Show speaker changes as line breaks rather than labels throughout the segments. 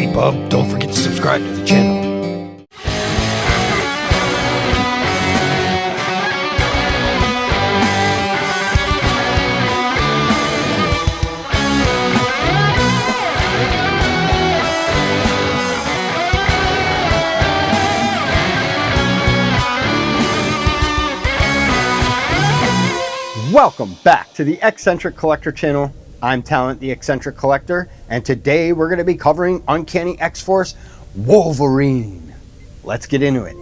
Hey bub, don't forget to subscribe to the channel.
Welcome back to the X-Centric Collector channel. I'm Talent, the X-Centric Collector, and today we're going to be covering Uncanny X-Force Wolverine. Let's get into it.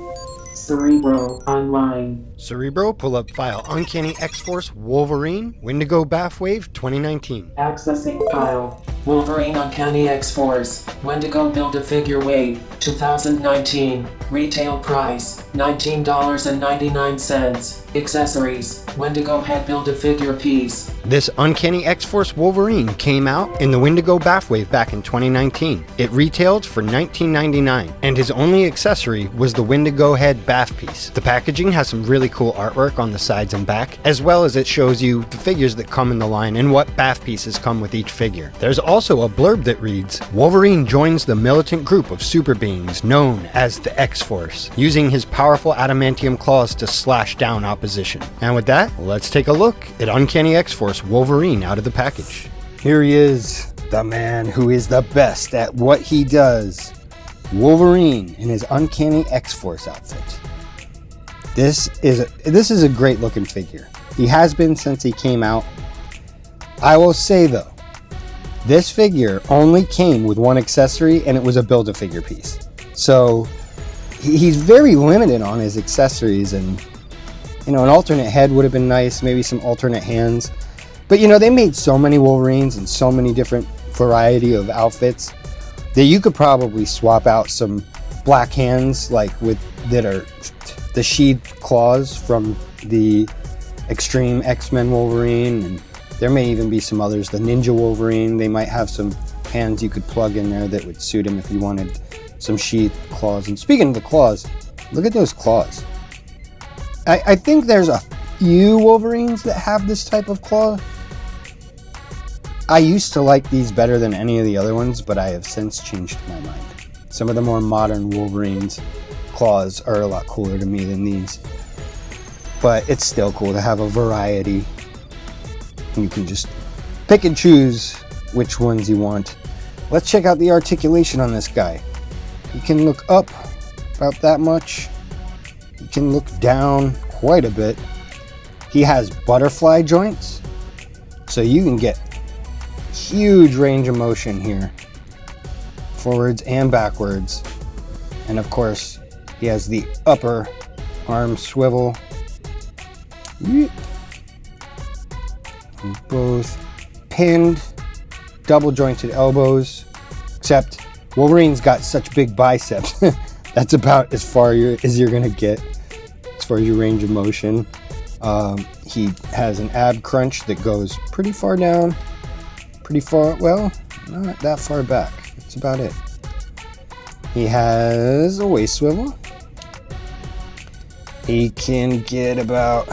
Cerebro Online.
Cerebro, pull up file Uncanny X-Force Wolverine, Wendigo Bathwave 2019.
Accessing file. Wolverine Uncanny X-Force. Wendigo Build-A-Figure Wave 2019. Retail price $19.99. Accessories. Wendigo head Build-A-Figure piece.
This Uncanny X-Force Wolverine came out in the Wendigo Bathwave back in 2019. It retailed for $19.99, and his only accessory was the Wendigo head bath piece. The packaging has some really cool artwork on the sides and back, as well as it shows you the figures that come in the line and what bath pieces come with each figure. There's also a blurb that reads, Wolverine joins the militant group of super beings known as the X-Force, using his powerful adamantium claws to slash down opposition. And with that, let's take a look at Uncanny X-Force Wolverine out of the package.
Here he is, the man who is the best at what he does. Wolverine in his Uncanny X-Force outfit. This is a great looking figure. He has been since he came out. I will say though, this figure only came with one accessory, and it was a Build-A-Figure piece. So he's very limited on his accessories, and an alternate head would have been nice, maybe some alternate hands. But they made so many Wolverines and so many different variety of outfits that you could probably swap out some black hands that are the sheathed claws from the Extreme X-Men Wolverine, and there may even be some others. The Ninja Wolverine, they might have some hands you could plug in there that would suit him if you wanted some sheathed claws. And speaking of the claws, look at those claws. I think there's a few Wolverines that have this type of claw. I used to like these better than any of the other ones, but I have since changed my mind. Some of the more modern Wolverines' claws are a lot cooler to me than these. But it's still cool to have a variety. You can just pick and choose which ones you want. Let's check out the articulation on this guy. You can look up about that much. You can look down quite a bit. He has butterfly joints, so you can get huge range of motion here, forwards and backwards. And of course, he has the upper arm swivel. Both pinned, double jointed elbows, except Wolverine's got such big biceps. That's about as far as you're gonna get as far as your range of motion. He has an ab crunch that goes pretty far down, well, not that far back. That's about it. He has a waist swivel. He can get about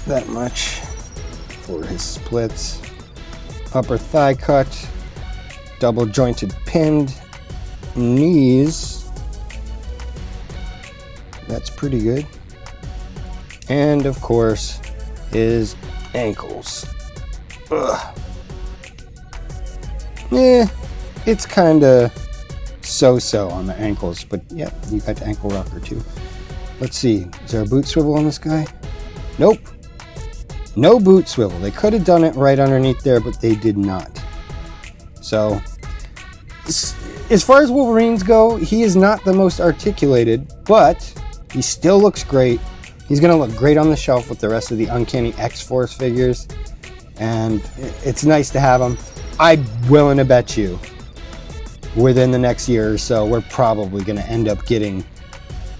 that much for his splits. Upper thigh cut, double jointed pinned knees. That's pretty good. And of course, his ankles. It's kind of so-so on the ankles, but yeah, you got the ankle rocker too. Let's see, is there a boot swivel on this guy? Nope. No boot swivel. They could have done it right underneath there, but they did not. So, as far as Wolverines go, he is not the most articulated, but he still looks great. He's going to look great on the shelf with the rest of the Uncanny X-Force figures, and it's nice to have him. I'm willing to bet you within the next year or so, we're probably going to end up getting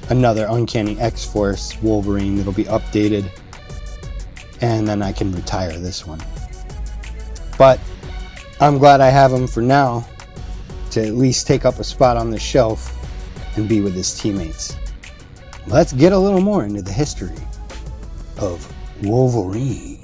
another Uncanny X-Force Wolverine that'll be updated, and then I can retire this one. But I'm glad I have him for now to at least take up a spot on the shelf and be with his teammates. Let's get a little more into the history of Wolverine.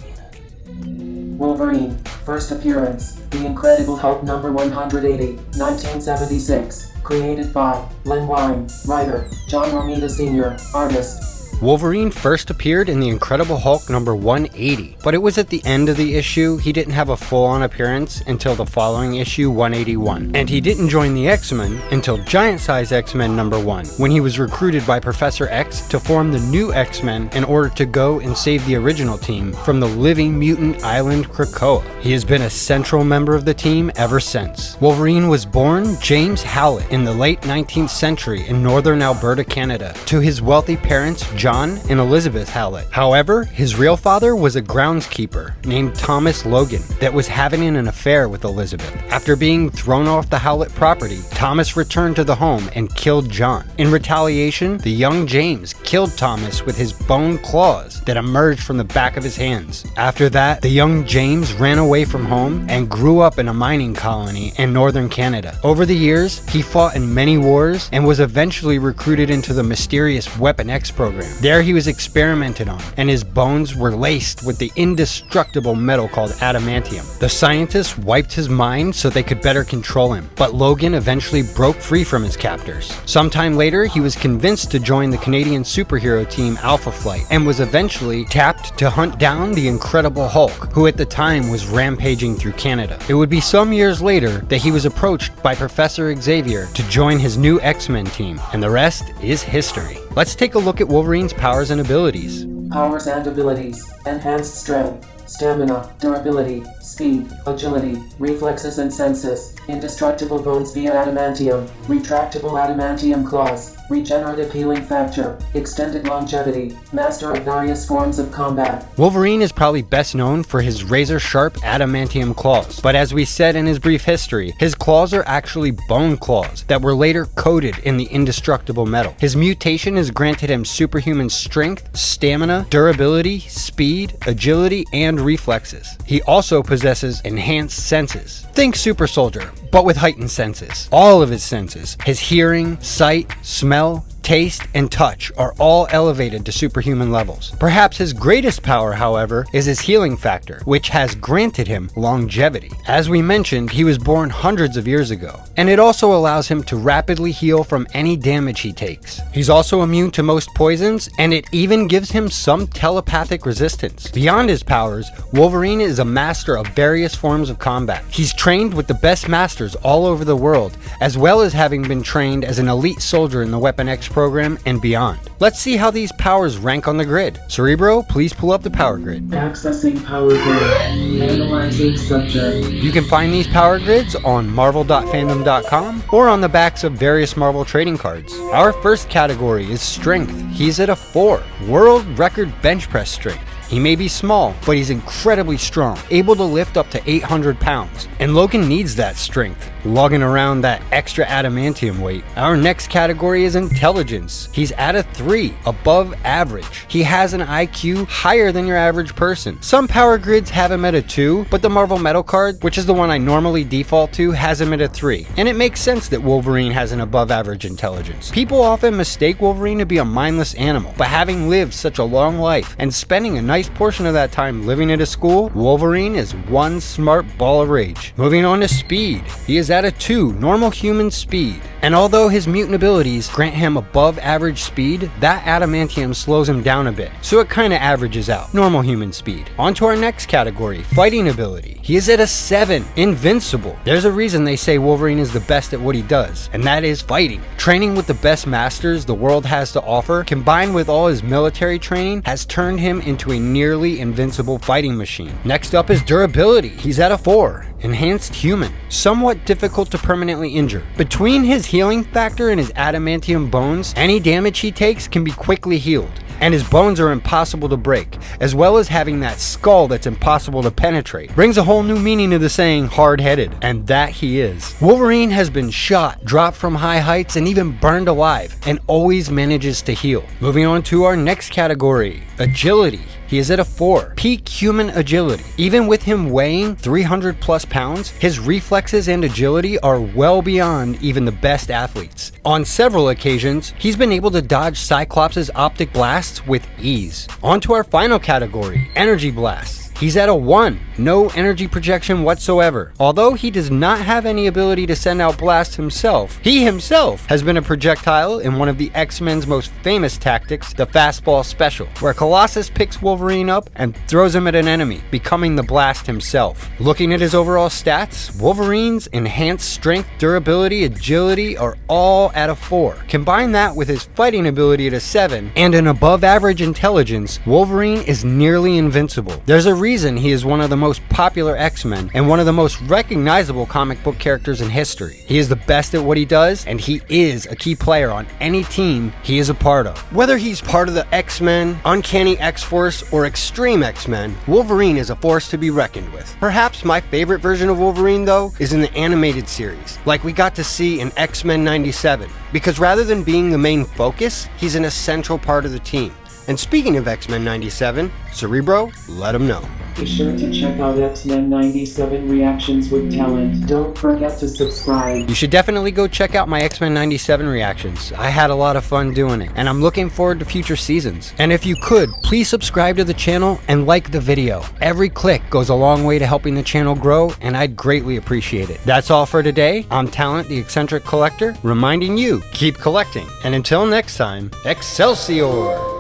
Wolverine, first appearance, The Incredible Hulk number 180, 1976, created by Len Wein, writer, John Romita Sr., artist.
Wolverine first appeared in The Incredible Hulk number 180, but it was at the end of the issue. He didn't have a full-on appearance until the following issue, 181. And he didn't join the X-Men until Giant Size X-Men number 1, when he was recruited by Professor X to form the new X-Men in order to go and save the original team from the living mutant island Krakoa. He has been a central member of the team ever since. Wolverine was born James Howlett in the late 19th century in northern Alberta, Canada, to his wealthy parents John and Elizabeth Howlett. However, his real father was a groundskeeper named Thomas Logan that was having an affair with Elizabeth. After being thrown off the Howlett property, Thomas returned to the home and killed John. In retaliation, the young James killed Thomas with his bone claws that emerged from the back of his hands. After that, the young James ran away from home and grew up in a mining colony in northern Canada. Over the years, he fought in many wars and was eventually recruited into the mysterious Weapon X program. There he was experimented on, and his bones were laced with the indestructible metal called adamantium. The scientists wiped his mind so they could better control him, but Logan eventually broke free from his captors. Sometime later, he was convinced to join the Canadian superhero team Alpha Flight, and was eventually tapped to hunt down the Incredible Hulk, who at the time was rampaging through Canada. It would be some years later that he was approached by Professor Xavier to join his new X-Men team, and the rest is history. Let's take a look at Wolverine's powers and abilities.
Powers and abilities: enhanced strength, stamina, durability, speed, agility, reflexes and senses, indestructible bones via adamantium, retractable adamantium claws, regenerative healing factor, extended longevity, master of various forms of combat.
Wolverine is probably best known for his razor-sharp adamantium claws, but as we said in his brief history, his claws are actually bone claws that were later coated in the indestructible metal. His mutation has granted him superhuman strength, stamina, durability, speed, agility, and reflexes. He also possesses enhanced senses. Think Super Soldier, but with heightened senses. All of his senses, his hearing, sight, smell, taste, and touch are all elevated to superhuman levels. Perhaps his greatest power, however, is his healing factor, which has granted him longevity. As we mentioned, he was born hundreds of years ago, and it also allows him to rapidly heal from any damage he takes. He's also immune to most poisons, and it even gives him some telepathic resistance. Beyond his powers, Wolverine is a master of various forms of combat. He's trained with the best masters all over the world, as well as having been trained as an elite soldier in the Weapon X program and beyond. Let's see how these powers rank on the grid. Cerebro, please pull up the power grid.
Accessing power grid. Analyzing subject.
You can find these power grids on marvel.fandom.com or on the backs of various Marvel trading cards. Our first category is strength. He's at a 4. World record bench press strength. He may be small, but he's incredibly strong, able to lift up to 800 pounds. And Logan needs that strength, lugging around that extra adamantium weight. Our next category is intelligence. He's at a 3, above average. He has an IQ higher than your average person. Some power grids have him at a 2, but the Marvel Metal card, which is the one I normally default to, has him at a 3. And it makes sense that Wolverine has an above average intelligence. People often mistake Wolverine to be a mindless animal, but having lived such a long life and spending a nice portion of that time living at a school, Wolverine is one smart ball of rage. Moving on to speed. He is at a 2, normal human speed. And although his mutant abilities grant him above average speed, that adamantium slows him down a bit, so it kinda averages out, normal human speed. On to our next category, fighting ability. He is at a 7, invincible. There's a reason they say Wolverine is the best at what he does, and that is fighting. Training with the best masters the world has to offer, combined with all his military training, has turned him into a nearly invincible fighting machine. Next up is durability. He's at a 4. Enhanced human. Somewhat difficult to permanently injure. Between his healing factor and his adamantium bones, any damage he takes can be quickly healed. And his bones are impossible to break, as well as having that skull that's impossible to penetrate. Brings a whole new meaning to the saying hard-headed, and that he is. Wolverine has been shot, dropped from high heights, and even burned alive, and always manages to heal. Moving on to our next category, agility. He is at a 4, peak human agility. Even with him weighing 300 plus pounds, his reflexes and agility are well beyond even the best athletes. On several occasions, he's been able to dodge Cyclops' optic blasts with ease. On to our final category, energy blasts. he's at a 1, no energy projection whatsoever. Although he does not have any ability to send out blasts himself, he himself has been a projectile in one of the X-Men's most famous tactics, the fastball special, where Colossus picks Wolverine up and throws him at an enemy, becoming the blast himself. Looking at his overall stats, Wolverine's enhanced strength, durability, agility are all at a 4. Combine that with his fighting ability at a 7 and an above average intelligence, Wolverine is nearly invincible. There's a reason he is one of the most popular X-Men and one of the most recognizable comic book characters in history. He is the best at what he does, and he is a key player on any team he is a part of. Whether he's part of the X-Men, Uncanny X-Force, or Extreme X-Men, Wolverine is a force to be reckoned with. Perhaps my favorite version of Wolverine, though, is in the animated series, like we got to see in X-Men 97, because rather than being the main focus, he's an essential part of the team. And speaking of X-Men 97, Cerebro, let him know.
Be sure to check out X-Men 97 Reactions with Talent. Don't forget to subscribe.
You should definitely go check out my X-Men 97 reactions. I had a lot of fun doing it, and I'm looking forward to future seasons. And if you could, please subscribe to the channel and like the video. Every click goes a long way to helping the channel grow, and I'd greatly appreciate it. That's all for today. I'm Talent, the Eccentric Collector, reminding you, keep collecting. And until next time, Excelsior!